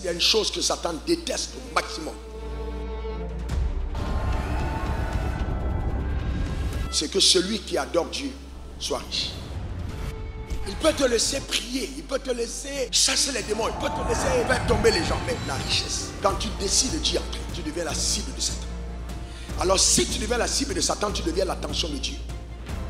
Il y a une chose que Satan déteste au maximum. C'est que celui qui adore Dieu soit riche. Il peut te laisser prier, il peut te laisser chasser les démons, il peut te laisser faire tomber les gens. Mais la richesse, quand tu décides d'y entrer, tu deviens la cible de Satan. Alors si tu deviens la cible de Satan, tu deviens l'attention de Dieu.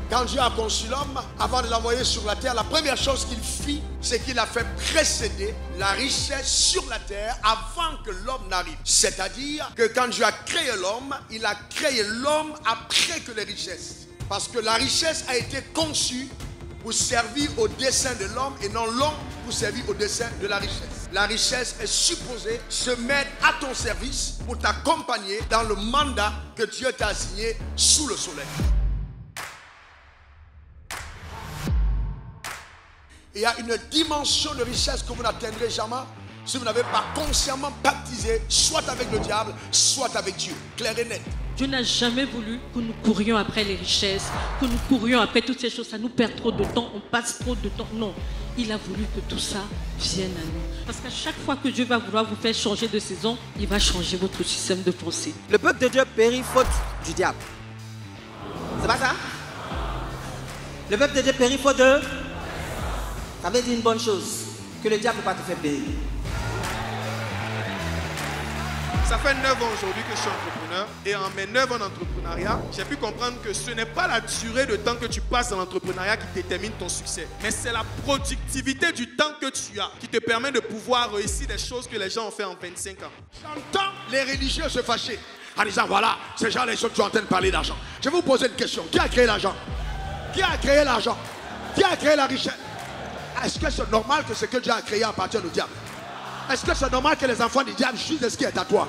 Quand Dieu a conçu l'homme, avant de l'envoyer sur la terre, la première chose qu'il fit, c'est qu'il a fait précéder la richesse sur la terre avant que l'homme n'arrive. C'est-à-dire que quand Dieu a créé l'homme, il a créé l'homme après que les richesses. Parce que la richesse a été conçue pour servir au dessein de l'homme et non l'homme pour servir au dessein de la richesse. La richesse est supposée se mettre à ton service pour t'accompagner dans le mandat que Dieu t'a assigné sous le soleil. Il y a une dimension de richesse que vous n'atteindrez jamais si vous n'avez pas consciemment baptisé, soit avec le diable, soit avec Dieu. Clair et net. Dieu n'a jamais voulu que nous courions après les richesses, que nous courions après toutes ces choses. Ça nous perd trop de temps, on passe trop de temps. Non, il a voulu que tout ça vienne à nous. Parce qu'à chaque fois que Dieu va vouloir vous faire changer de saison, il va changer votre système de pensée. Le peuple de Dieu périt faute du diable. C'est pas ça? Le peuple de Dieu périt faute de... Ça veut dire une bonne chose, que le diable ne peut pas te faire périr. Ça fait 9 ans aujourd'hui que je suis entrepreneur et en mes 9 ans d'entrepreneuriat, j'ai pu comprendre que ce n'est pas la durée de temps que tu passes dans l'entrepreneuriat qui détermine ton succès, mais c'est la productivité du temps que tu as qui te permet de pouvoir réussir des choses que les gens ont fait en 25 ans. J'entends les religieux se fâcher en disant voilà, ces gens-là sont en train de parler d'argent. Je vais vous poser une question. Qui a créé l'argent? Qui a créé l'argent? Qui a créé la richesse? Est-ce que c'est normal que ce que Dieu a créé appartienne au diable? Est-ce que c'est normal que les enfants du diable jugent de ce qui est à toi?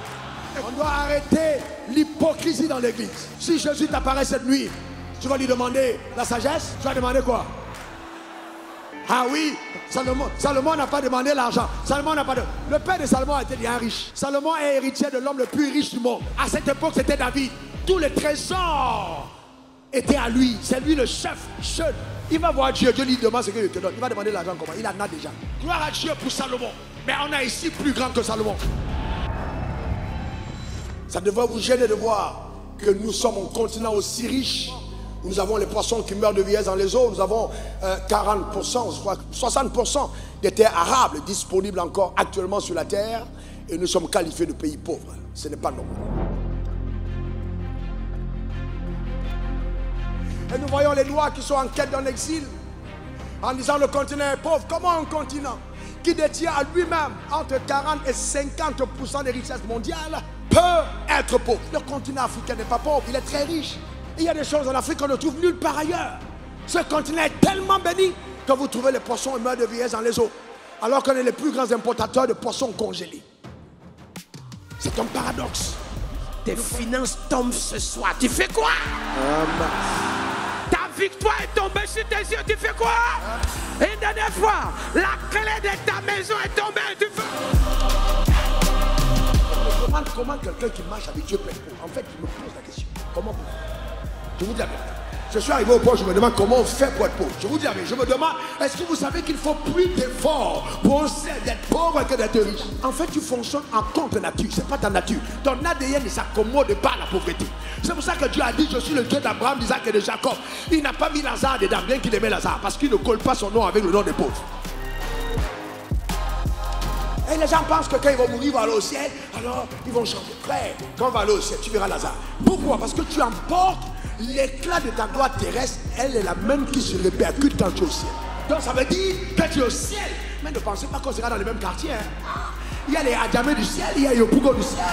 On doit arrêter l'hypocrisie dans l'église. Si Jésus t'apparaît cette nuit, tu vas lui demander la sagesse? Tu vas demander quoi? Ah oui, Salomon n'a pas demandé l'argent. Salomon n'a pas de... Le père de Salomon a été bien riche. Salomon est héritier de l'homme le plus riche du monde. À cette époque, c'était David. Tous les trésors étaient à lui. C'est lui le chef. Il va voir Dieu. Dieu lui demande ce qu'il te donne. Il va demander l'argent comment? Il en a déjà. Gloire à Dieu pour Salomon. Mais on a ici plus grand que Salomon. Ça devrait vous gêner de voir que nous sommes un continent aussi riche. Nous avons les poissons qui meurent de vieillesse dans les eaux. Nous avons 40%, je crois, 60% des terres arables disponibles encore actuellement sur la terre. Et nous sommes qualifiés de pays pauvres. Ce n'est pas normal. Et nous voyons les Noirs qui sont en quête d'un exil. En disant le continent est pauvre. Comment un continent qui détient à lui-même entre 40 et 50% des richesses mondiales peut être pauvre? Le continent africain n'est pas pauvre, il est très riche. Il y a des choses en Afrique qu'on ne trouve nulle part ailleurs. Ce continent est tellement béni que vous trouvez les poissons et meurent de vieillesse dans les eaux, alors qu'on est les plus grands importateurs de poissons congelés. C'est un paradoxe. Tes finances tombent ce soir. Tu fais quoi? Ta victoire est tombée sur tes yeux. Tu fais quoi? Une dernière fois, la clé de ta maison est tombée. Tu fais... Comment quelqu'un qui marche avec Dieu peut être pauvre? En fait, je me pose la question. Comment? Je vous dis la vérité. Je suis arrivé au point, je me demande comment on fait pour être pauvre. Je vous dis la vérité. Je me demande, est-ce que vous savez qu'il faut plus d'efforts pour d'être pauvre que d'être riche? En fait, tu fonctionnes en contre-nature. Ce n'est pas ta nature. Ton ADN ne s'accommode pas à la pauvreté. C'est pour ça que Dieu a dit, je suis le Dieu d'Abraham, d'Isaac et de Jacob. Il n'a pas mis Lazare dedans, bien qu'il aimait Lazare, parce qu'il ne colle pas son nom avec le nom des pauvres. Et les gens pensent que quand ils vont mourir, ils vont aller au ciel, alors ils vont changer. Frère, quand on va aller au ciel, tu verras Lazare. Pourquoi? Parce que tu emportes l'éclat de ta gloire terrestre, elle est la même qui se répercute quand tu es au ciel. Donc ça veut dire que tu es au ciel. Mais ne pensez pas qu'on sera dans le même quartier. Hein. Il y a les Adjamé du ciel, il y a les Yopougo du ciel.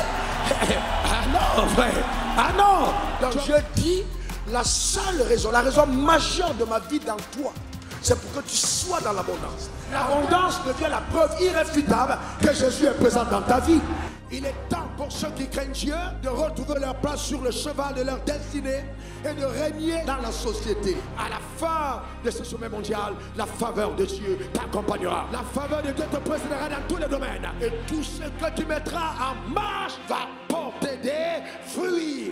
Ah non, frère. Ah non. Donc je dis, la seule raison, la raison majeure de ma vie dans toi, c'est pour que tu sois dans l'abondance. L'abondance devient la preuve irréfutable que Jésus est présent dans ta vie. Il est temps pour ceux qui craignent Dieu de retrouver leur place sur le cheval de leur destinée et de régner dans la société. À la fin de ce sommet mondial, la faveur de Dieu t'accompagnera. La faveur de Dieu te précédera dans tous les domaines. Et tout ce que tu mettras en marche va porter des fruits.